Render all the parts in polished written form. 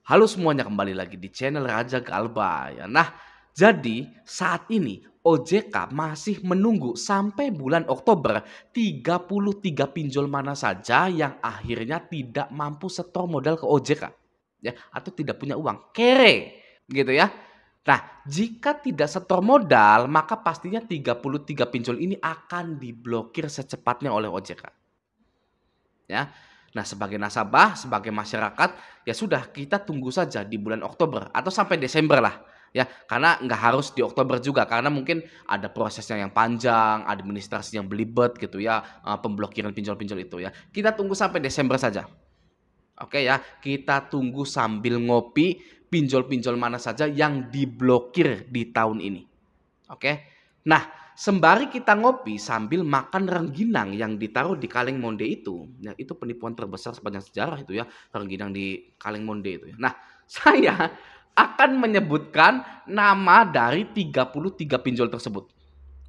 Halo semuanya, kembali lagi di channel Raja Galba ya. Nah, jadi saat ini OJK masih menunggu sampai bulan Oktober 33 pinjol mana saja yang akhirnya tidak mampu setor modal ke OJK ya, atau tidak punya uang, kere gitu ya. Nah, jika tidak setor modal, maka pastinya 33 pinjol ini akan diblokir secepatnya oleh OJK ya. Nah, sebagai nasabah, sebagai masyarakat, ya sudah kita tunggu saja di bulan Oktober atau sampai Desember lah ya. Karena nggak harus di Oktober juga, karena mungkin ada prosesnya yang panjang, administrasi yang belibet gitu ya, pemblokiran pinjol-pinjol itu ya. Kita tunggu sampai Desember saja. Oke ya, kita tunggu sambil ngopi pinjol-pinjol mana saja yang diblokir di tahun ini. Oke. Nah, sembari kita ngopi sambil makan rengginang yang ditaruh di kaleng monde itu, ya itu penipuan terbesar sepanjang sejarah itu ya, rengginang di kaleng monde itu ya. Nah, saya akan menyebutkan nama dari 33 pinjol tersebut.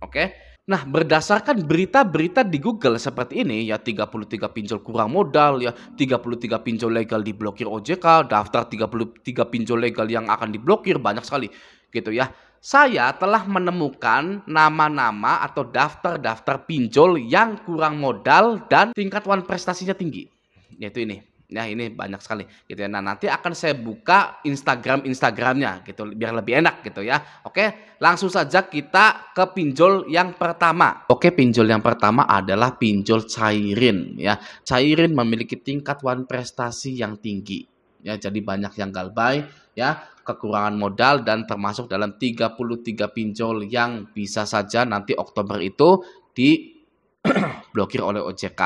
Oke. Nah, berdasarkan berita-berita di Google seperti ini ya, 33 pinjol kurang modal ya, 33 pinjol legal diblokir OJK, daftar 33 pinjol legal yang akan diblokir, banyak sekali gitu ya. Saya telah menemukan nama-nama atau daftar-daftar pinjol yang kurang modal dan tingkat wan prestasinya tinggi. Yaitu ini. Nah, ini banyak sekali gitu ya. Nah, nanti akan saya buka Instagramnya gitu biar lebih enak gitu ya. Oke, langsung saja kita ke pinjol yang pertama. Oke, pinjol yang pertama adalah pinjol Cairin ya. Cairin memiliki tingkat wan prestasi yang tinggi. Ya, jadi banyak yang galbay ya, kekurangan modal dan termasuk dalam 33 pinjol yang bisa saja nanti Oktober itu diblokir oleh OJK.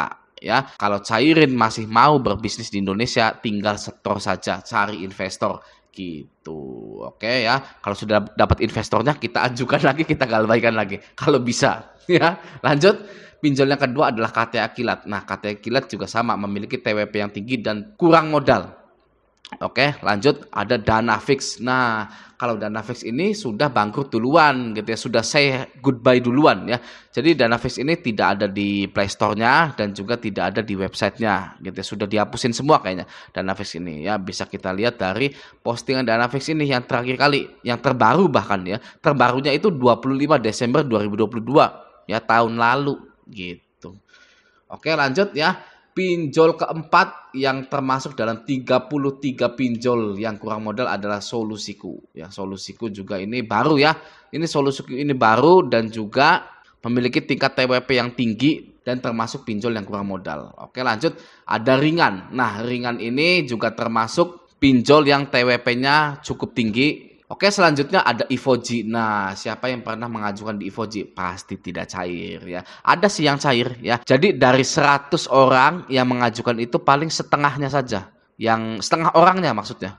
Ya, kalau Cairin masih mau berbisnis di Indonesia, tinggal setor saja, cari investor gitu. Oke ya, kalau sudah dapat investornya kita ajukan lagi, kita galbaikan lagi kalau bisa ya. Lanjut, pinjol yang kedua adalah KTA Kilat. Nah, KTA Kilat juga sama, memiliki TWP yang tinggi dan kurang modal. Oke, lanjut ada Dana Fix. Nah, kalau Dana Fix ini sudah bangkrut duluan gitu ya, sudah say goodbye duluan ya. Jadi Dana Fix ini tidak ada di Play Store-nya dan juga tidak ada di websitenya gitu ya. Sudah dihapusin semua kayaknya Dana Fix ini ya. Bisa kita lihat dari postingan Dana Fix ini yang terakhir kali, yang terbaru bahkan ya. Terbarunya itu 25 Desember 2022 ya, tahun lalu gitu. Oke, lanjut ya. Pinjol keempat yang termasuk dalam 33 pinjol yang kurang modal adalah Solusiku. Ya, Solusiku juga ini baru ya. Ini Solusiku ini baru dan juga memiliki tingkat TWP yang tinggi dan termasuk pinjol yang kurang modal. Oke, lanjut ada Ringan. Nah, Ringan ini juga termasuk pinjol yang TWP-nya cukup tinggi. Oke, selanjutnya ada Ivoji. Nah, siapa yang pernah mengajukan di Ivoji? Pasti tidak cair ya. Ada sih yang cair ya. Jadi dari 100 orang yang mengajukan itu paling setengahnya saja. Yang setengah orangnya maksudnya.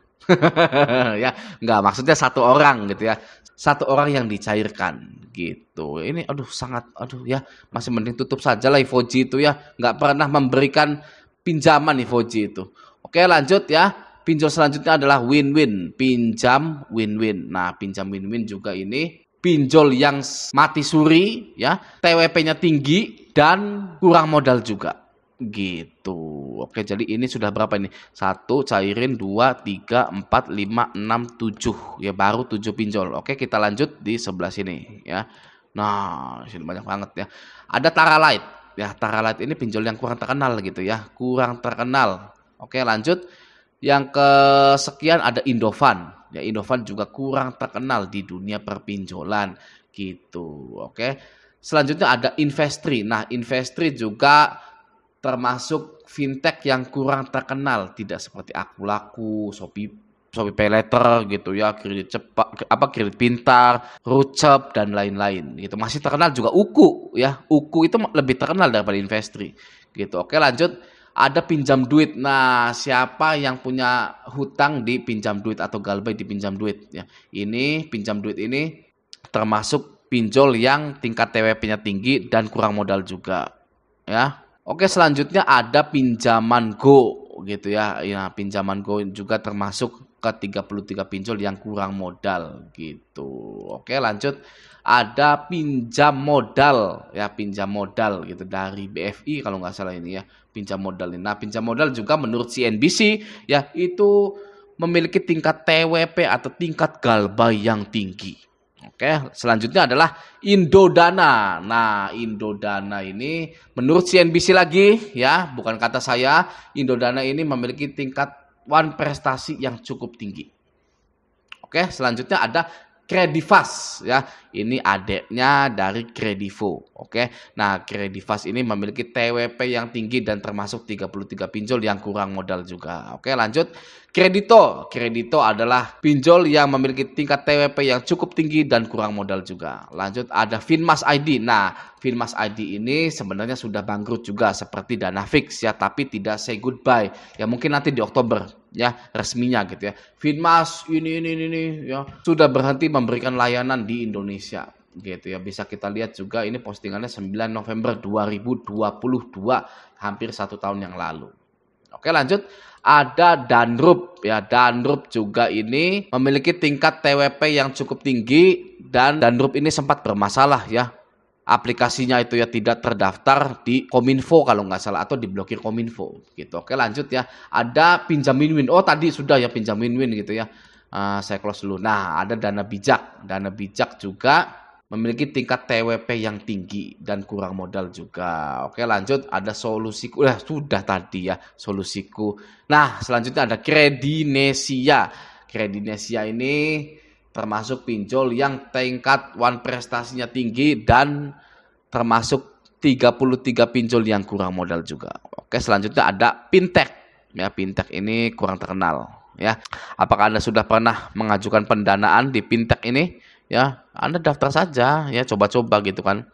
Ya, enggak, maksudnya satu orang gitu ya. Satu orang yang dicairkan gitu. Ini aduh ya, masih mending tutup saja lah Ivoji itu ya. Enggak pernah memberikan pinjaman Ivoji itu. Oke, lanjut ya. Pinjol selanjutnya adalah Win-Win, pinjam Win-Win. Nah, pinjam Win-Win juga ini pinjol yang mati suri ya, TWP-nya tinggi dan kurang modal juga. Gitu. Oke, jadi ini sudah berapa ini? 1 Cairin, 2, 3, 4, 5, 6, 7. Ya, baru 7 pinjol. Oke, kita lanjut di sebelah sini ya. Nah, sini banyak banget ya. Ada Tara Light. Ya, Tara Light ini pinjol yang kurang terkenal gitu ya, kurang terkenal. Oke, lanjut. Yang kesekian ada Indovan. Ya, Indovan juga kurang terkenal di dunia perpinjolan gitu. Oke. Selanjutnya ada Investri. Nah, Investri juga termasuk fintech yang kurang terkenal, tidak seperti Akulaku, Shopee Paylater gitu ya, kredit cepat, kredit pintar, Rucep dan lain-lain gitu. Masih terkenal juga Uku ya. Uku itu lebih terkenal daripada Investri gitu. Oke, lanjut. Ada pinjam duit. Nah, siapa yang punya hutang di pinjam duit atau galbay di pinjam duit ya. Ini pinjam duit ini termasuk pinjol yang tingkat TWP-nya tinggi dan kurang modal juga ya. Oke, selanjutnya ada pinjaman Go gitu ya. Ya, pinjaman Go juga termasuk ke 33 pinjol yang kurang modal gitu. Oke, lanjut. Ada pinjam modal ya, pinjam modal gitu dari BFI kalau nggak salah ini ya, pinjam modal ini. Nah, pinjam modal juga menurut CNBC ya itu memiliki tingkat TWP atau tingkat galbay yang tinggi. Oke, selanjutnya adalah Indodana. Nah, Indodana ini menurut CNBC lagi ya, bukan kata saya, Indodana ini memiliki tingkat prestasi yang cukup tinggi. Oke, selanjutnya ada Credivas ya. Ini adiknya dari Credivo. Oke. Nah, Credivas ini memiliki TWP yang tinggi dan termasuk 33 pinjol yang kurang modal juga. Oke, lanjut. Kredito. Kredito adalah pinjol yang memiliki tingkat TWP yang cukup tinggi dan kurang modal juga. Lanjut ada Finmas ID. Nah, Finmas ID ini sebenarnya sudah bangkrut juga seperti Dynafix ya, tapi tidak say goodbye. Ya mungkin nanti di Oktober ya resminya gitu ya. Finmas ini ya sudah berhenti memberikan layanan di Indonesia gitu ya. Bisa kita lihat juga ini postingannya 9 November 2022, hampir 1 tahun yang lalu. Oke, lanjut ada Danrup ya. Danrup juga ini memiliki tingkat TWP yang cukup tinggi dan Danrup ini sempat bermasalah ya. Aplikasinya itu ya tidak terdaftar di Kominfo kalau nggak salah atau diblokir Kominfo gitu. Oke, lanjut ya. Ada Pinjam Win-Win. Oh, tadi sudah ya Pinjam Win-Win gitu ya. Saya close dulu. Nah, ada Dana Bijak. Dana Bijak juga memiliki tingkat TWP yang tinggi dan kurang modal juga. Oke, lanjut ada Solusiku. Sudah tadi ya Solusiku. Nah, selanjutnya ada Kredinesia. Kredinesia ini termasuk pinjol yang tingkat prestasinya tinggi dan termasuk 33 pinjol yang kurang modal juga. Oke, selanjutnya ada Fintech. Ya, Fintech ini kurang terkenal ya. Apakah Anda sudah pernah mengajukan pendanaan di Fintech ini? Ya, Anda daftar saja ya, coba-coba gitu kan.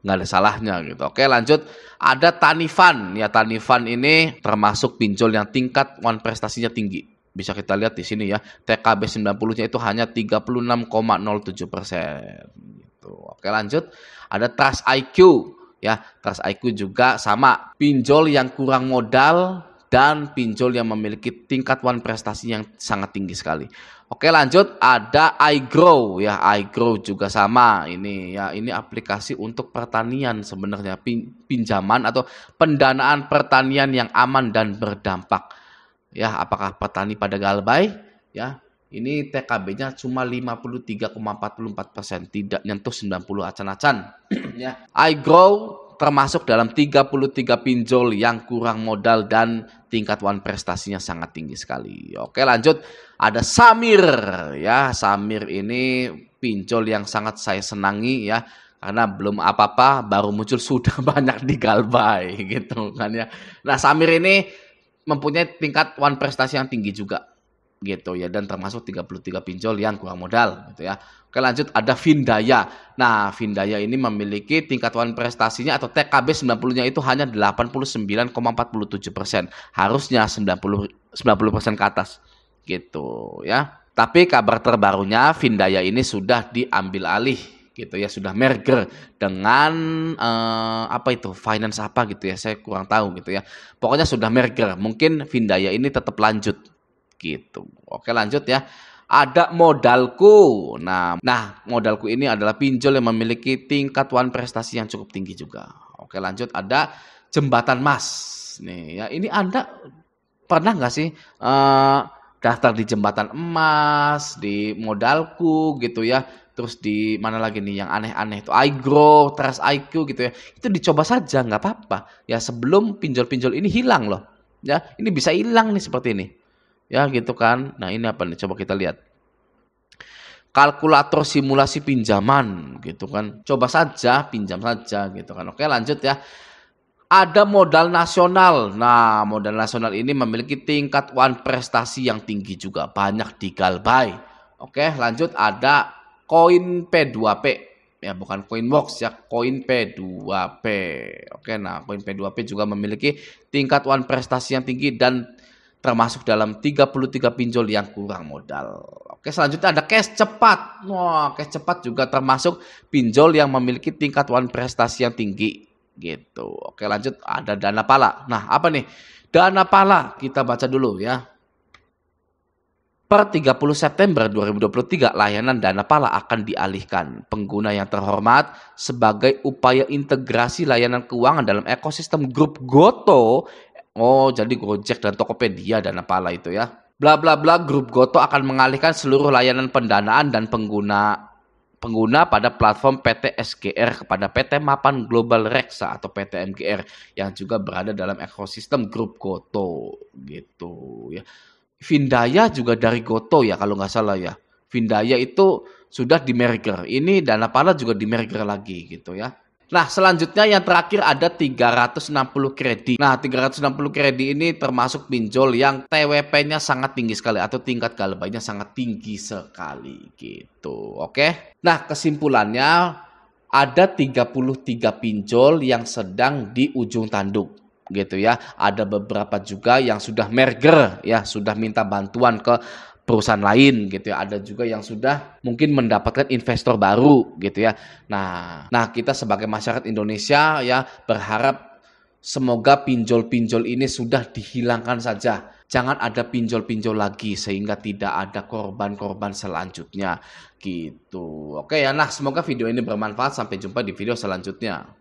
Nggak ada salahnya gitu. Oke, lanjut ada Tanifan. Ya, Tanifan ini termasuk pinjol yang tingkat prestasinya tinggi. Bisa kita lihat di sini ya, TKB 90-nya itu hanya 36,07%. Gitu. Oke, lanjut ada Trust IQ ya. Trust IQ juga sama, pinjol yang kurang modal dan pinjol yang memiliki tingkat prestasi yang sangat tinggi sekali. Oke, lanjut ada iGrow ya. iGrow juga sama ini ya. Ini aplikasi untuk pertanian sebenarnya, pinjaman atau pendanaan pertanian yang aman dan berdampak. Ya, apakah petani pada galbay? Ya, ini TKB-nya cuma 53,44%, tidak nyentuh 90 acan-acan. Ya, iGrow termasuk dalam 33 pinjol yang kurang modal dan tingkat prestasinya sangat tinggi sekali. Oke, lanjut ada Samir ya. Samir ini pinjol yang sangat saya senangi ya, karena belum apa-apa baru muncul sudah banyak di galbay gitu kan ya. Nah, Samir ini mempunyai tingkat prestasi yang tinggi juga gitu ya, dan termasuk 33 pinjol yang kurang modal gitu ya. Oke, lanjut ada Findaya. Nah, Findaya ini memiliki tingkat prestasinya atau TKB 90-nya itu hanya 89,47%. Harusnya 90% ke atas gitu ya. Tapi kabar terbarunya Findaya ini sudah diambil alih gitu ya, sudah merger dengan finance apa gitu ya, saya kurang tahu gitu ya. Pokoknya sudah merger, mungkin Findaya ini tetap lanjut gitu. Oke, lanjut ya. Ada Modalku. Nah, Modalku ini adalah pinjol yang memiliki tingkat prestasi yang cukup tinggi juga. Oke, lanjut ada Jembatan Mas. Nih ya, ini Anda pernah nggak sih daftar di Jembatan Emas, di Modalku gitu ya. Terus di mana lagi nih yang aneh-aneh itu, iGrow, Trust IQ gitu ya. Itu dicoba saja, nggak apa-apa. Ya, sebelum pinjol-pinjol ini hilang loh. Ya, ini bisa hilang nih seperti ini. Ya, gitu kan. Nah, ini apa nih? Coba kita lihat. Kalkulator simulasi pinjaman gitu kan. Coba saja, pinjam saja gitu kan. Oke, lanjut ya. Ada Modal Nasional. Nah, Modal Nasional ini memiliki tingkat prestasi yang tinggi juga. Banyak di galbay. Oke, lanjut ada Koin P2P ya, bukan Coinbox ya, Koin P2P. Oke, nah Koin P2P juga memiliki tingkat prestasi yang tinggi dan termasuk dalam 33 pinjol yang kurang modal. Oke, selanjutnya ada Cash Cepat. Wah, Cash Cepat juga termasuk pinjol yang memiliki tingkat prestasi yang tinggi gitu. Oke, lanjut ada Dana Pala. Nah, apa nih? Dana Pala, kita baca dulu ya. Per 30 September 2023, layanan Dana Pala akan dialihkan. Pengguna yang terhormat, sebagai upaya integrasi layanan keuangan dalam ekosistem grup Goto. Oh, jadi Gojek dan Tokopedia Dana Pala itu ya. Bla bla bla, grup Gotoh akan mengalihkan seluruh layanan pendanaan dan pengguna pada platform PT SGR kepada PT Mapan Global Reksa atau PT MGR yang juga berada dalam ekosistem grup Gotoh gitu ya. Vindaya juga dari Gotoh ya kalau nggak salah ya. Vindaya itu sudah di merger. Ini Danapada juga di merger lagi gitu ya. Nah, selanjutnya yang terakhir ada 360 kredi. Nah, 360 kredi ini termasuk pinjol yang TWP-nya sangat tinggi sekali atau tingkat galbanya sangat tinggi sekali gitu. Oke. Nah, kesimpulannya ada 33 pinjol yang sedang di ujung tanduk gitu ya. Ada beberapa juga yang sudah merger ya, sudah minta bantuan ke perusahaan lain gitu ya. Ada juga yang sudah mungkin mendapatkan investor baru gitu ya. Nah kita sebagai masyarakat Indonesia ya berharap semoga pinjol-pinjol ini sudah dihilangkan saja. Jangan ada pinjol-pinjol lagi sehingga tidak ada korban-korban selanjutnya gitu. Oke ya, nah semoga video ini bermanfaat. Sampai jumpa di video selanjutnya.